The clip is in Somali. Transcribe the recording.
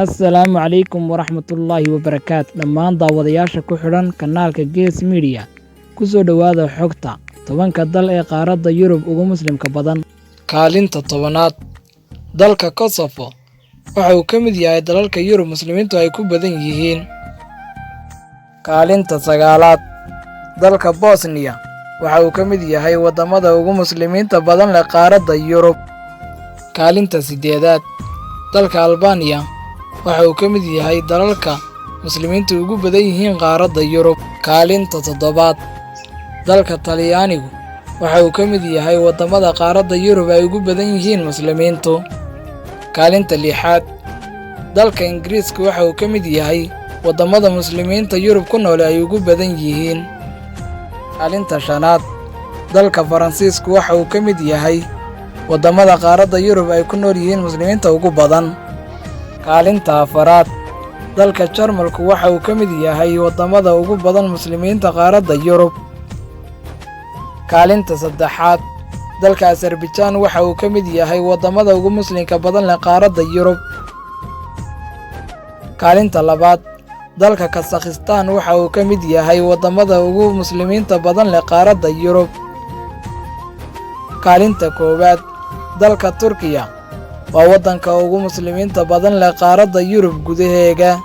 Assalaamu calaykum waraxmatullaahi wabarakaatu dhammaan daawadayaasha ku xidhan kanaalka Gees Media ku soo dhowaada xogta tobanka dal ee qaaradda Yurub ugu muslimka badan. Kaalinta tobanaad, dalka Kosovo waxa uu ka mid yahay dalalka Yurub muslimiintu ay ku badan yihiin. Kaalinta sagaalaad, dalka Bosnia waxa uu ka mid yahay wadamada ugu muslimiinta badan leh qaaradda Yurub. Kaalinta sideedaad, dalka Albania waxa uu ka mid yahay dalalka muslimiintu ugu badan yihiin qaaradda Yurub. Kaalinta toddobaad, dalka Talyaanigu waxa uu ka mid yahay wadamada qaaradda Yurub ay ugu badan yihiin muslimiintu. Kaalinta lixaad, dalka Ingiriiska waxa uu ka mid yahay wadamada muslimiinta Yurub ku nool ay ugu badan yihiin. Kaalinta shanaad, dalka Faransiisku waxa uu ka mid yahay wadamada qaaradda Yurub ay ku nool yihiin muslimiinta ugu badan. Kaalinta afaraad, dalka Jarmalku waxa uu ka mid yahay wadamada ugu badan muslimiinta qaaradda Yurub. Kaalinta saddexaad, dalka Azerbaijan waxa uu ka mid yahay wadamada ugu muslimka badan leh qaaradda Yurub. Kaalinta labaad, dalka Kazakhstan waxa uu ka mid yahay wadamada ugu muslimiinta badan leh qaaradda Yurub. Kaalinta koowaad, dalka Turkiya waa wadanka ugu muslimiinta badan leh qaaradda Yurub gudaheega.